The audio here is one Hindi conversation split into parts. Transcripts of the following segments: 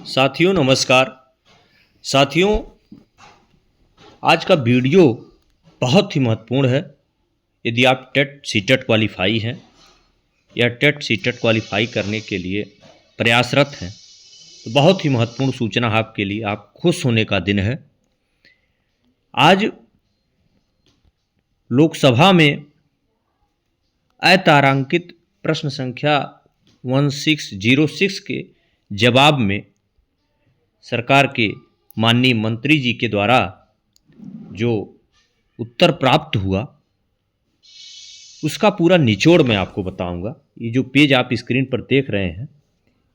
साथियों नमस्कार। साथियों, आज का वीडियो बहुत ही महत्वपूर्ण है। यदि आप टेट सीटेट क्वालिफाई हैं या टेट सीटेट क्वालिफाई करने के लिए प्रयासरत हैं तो बहुत ही महत्वपूर्ण सूचना आपके लिए, आप खुश होने का दिन है। आज लोकसभा में अतारांकित प्रश्न संख्या 1606 के जवाब में सरकार के माननीय मंत्री जी के द्वारा जो उत्तर प्राप्त हुआ उसका पूरा निचोड़ मैं आपको बताऊंगा। ये जो पेज आप स्क्रीन पर देख रहे हैं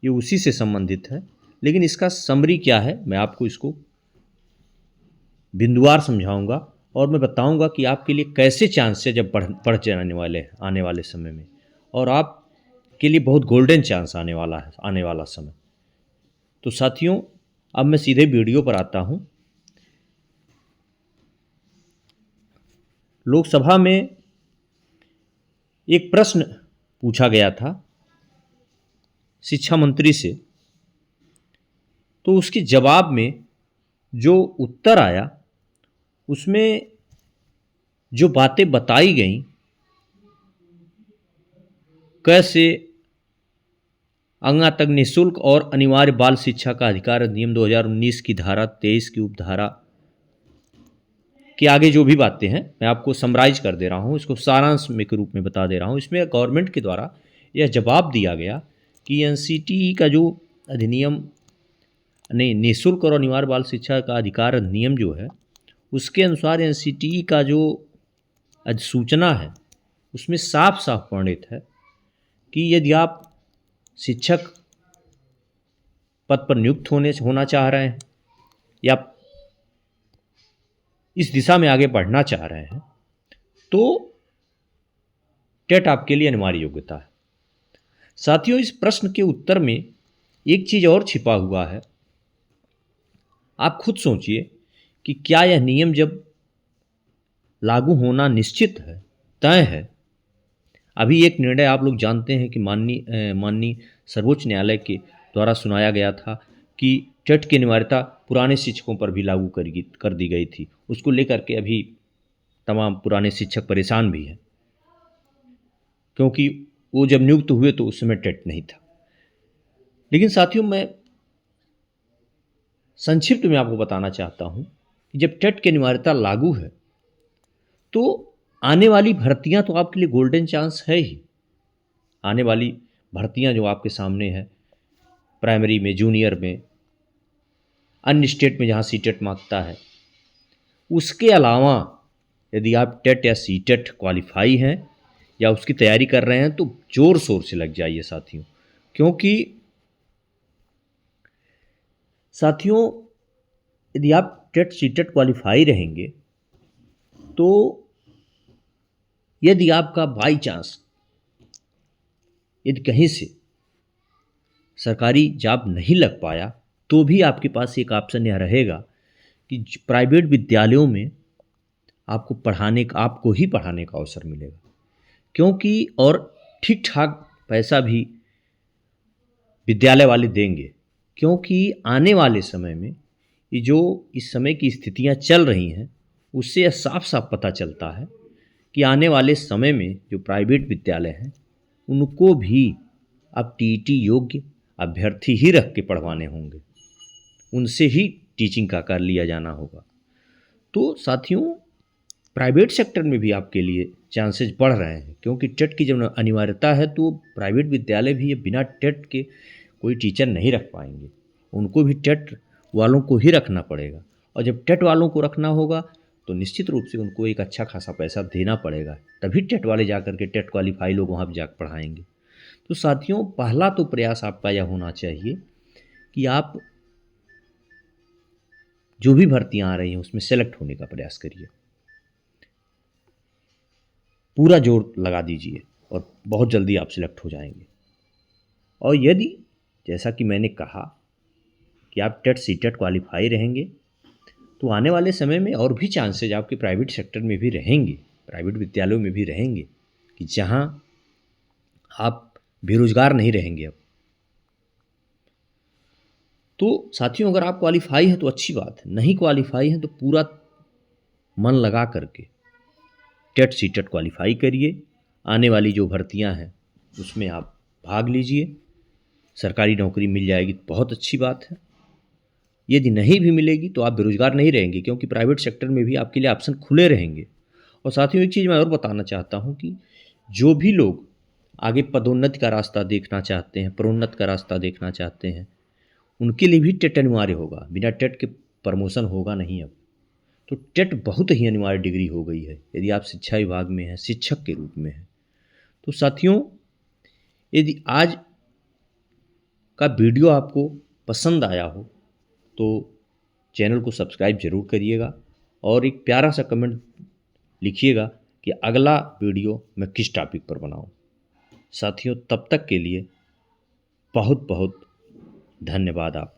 ये उसी से संबंधित है, लेकिन इसका समरी क्या है मैं आपको इसको बिंदुवार समझाऊंगा और मैं बताऊंगा कि आपके लिए कैसे चांस है जब बढ़ जाने वाले हैं आने वाले समय में, और आपके लिए बहुत गोल्डन चांस आने वाला है आने वाला समय। तो साथियों, अब मैं सीधे वीडियो पर आता हूं। लोकसभा में एक प्रश्न पूछा गया था शिक्षा मंत्री से, तो उसके जवाब में जो उत्तर आया उसमें जो बातें बताई गईं, कैसे अंगा तक निःशुल्क और अनिवार्य बाल शिक्षा का अधिकार अधिनियम 2019 की धारा 23 की उपधारा के आगे जो भी बातें हैं मैं आपको समराइज कर दे रहा हूँ, इसको सारांश में के रूप में बता दे रहा हूँ। इसमें गवर्नमेंट के द्वारा यह जवाब दिया गया कि एनसीटी का जो अधिनियम नहीं, निःशुल्क और अनिवार्य बाल शिक्षा का अधिकार अधिनियम जो है उसके अनुसार एनसीटी का जो अधिसूचना है उसमें साफ साफ वर्णित है कि यदि आप शिक्षक पद पर नियुक्त होना चाह रहे हैं या इस दिशा में आगे बढ़ना चाह रहे हैं तो टेट आपके लिए अनिवार्य योग्यता है। साथियों, इस प्रश्न के उत्तर में एक चीज और छिपा हुआ है। आप खुद सोचिए कि क्या यह नियम जब लागू होना निश्चित है, तय है, अभी एक निर्णय आप लोग जानते हैं कि माननीय सर्वोच्च न्यायालय के द्वारा सुनाया गया था कि टेट की अनिवार्यता पुराने शिक्षकों पर भी लागू कर दी गई थी। उसको लेकर के अभी तमाम पुराने शिक्षक परेशान भी हैं, क्योंकि वो जब नियुक्त हुए तो उस समय टेट नहीं था। लेकिन साथियों, मैं संक्षिप्त में आपको बताना चाहता हूं कि जब टेट की अनिवार्यता लागू है तो आने वाली भर्तियां तो आपके लिए गोल्डन चांस है ही। आने वाली भर्तियां जो आपके सामने है, प्राइमरी में, जूनियर में, अन्य स्टेट में जहां सीटेट मांगता है, उसके अलावा यदि आप टेट या सीटेट क्वालिफाई हैं या उसकी तैयारी कर रहे हैं तो जोर शोर से लग जाइए साथियों। क्योंकि साथियों, यदि आप टेट सीटेट क्वालिफाई रहेंगे तो यदि आपका बाई चांस यदि कहीं से सरकारी जॉब नहीं लग पाया तो भी आपके पास एक ऑप्शन यह रहेगा कि प्राइवेट विद्यालयों में आपको ही पढ़ाने का अवसर मिलेगा, क्योंकि और ठीक ठाक पैसा भी विद्यालय वाले देंगे। क्योंकि आने वाले समय में ये जो इस समय की स्थितियां चल रही हैं उससे यह साफ साफ पता चलता है कि आने वाले समय में जो प्राइवेट विद्यालय हैं उनको भी अब टीईटी योग्य अभ्यर्थी ही रख के पढ़वाने होंगे, उनसे ही टीचिंग का कार्य लिया जाना होगा। तो साथियों, प्राइवेट सेक्टर में भी आपके लिए चांसेस बढ़ रहे हैं, क्योंकि टेट की जब अनिवार्यता है तो प्राइवेट विद्यालय भी बिना टेट के कोई टीचर नहीं रख पाएंगे, उनको भी टेट वालों को ही रखना पड़ेगा। और जब टेट वालों को रखना होगा तो निश्चित रूप से उनको एक अच्छा खासा पैसा देना पड़ेगा, तभी टेट वाले जाकर के टेट क्वालिफाई लोग वहाँ पर जाकर पढ़ाएंगे। तो साथियों, पहला तो प्रयास आपका यह होना चाहिए कि आप जो भी भर्तियां आ रही हैं उसमें सेलेक्ट होने का प्रयास करिए, पूरा जोर लगा दीजिए और बहुत जल्दी आप सिलेक्ट हो जाएंगे। और यदि जैसा कि मैंने कहा कि आप टेट सीटेट क्वालिफाई रहेंगे तो आने वाले समय में और भी चांसेज आपके प्राइवेट सेक्टर में भी रहेंगे, प्राइवेट विद्यालयों में भी रहेंगे, कि जहां आप बेरोजगार नहीं रहेंगे। अब तो साथियों, अगर आप क्वालिफाई हैं तो अच्छी बात है, नहीं क्वालिफाई हैं तो पूरा मन लगा करके टेट सीटेट क्वालिफाई करिए। आने वाली जो भर्तियां हैं उसमें आप भाग लीजिए। सरकारी नौकरी मिल जाएगी तो बहुत अच्छी बात है। यदि नहीं भी मिलेगी तो आप बेरोजगार नहीं रहेंगे, क्योंकि प्राइवेट सेक्टर में भी आपके लिए ऑप्शन खुले रहेंगे। और साथियों, एक चीज़ मैं और बताना चाहता हूँ कि जो भी लोग आगे पदोन्नति का रास्ता देखना चाहते हैं, प्रोन्नति का रास्ता देखना चाहते हैं, उनके लिए भी टेट अनिवार्य होगा। बिना टेट के प्रमोशन होगा नहीं अब। तो टेट बहुत ही अनिवार्य डिग्री हो गई है यदि आप शिक्षा विभाग में हैं, शिक्षक के रूप में हैं। तो साथियों, यदि आज का वीडियो आपको पसंद आया हो तो चैनल को सब्सक्राइब जरूर करिएगा और एक प्यारा सा कमेंट लिखिएगा कि अगला वीडियो मैं किस टॉपिक पर बनाऊं। साथियों, तब तक के लिए बहुत बहुत धन्यवाद आप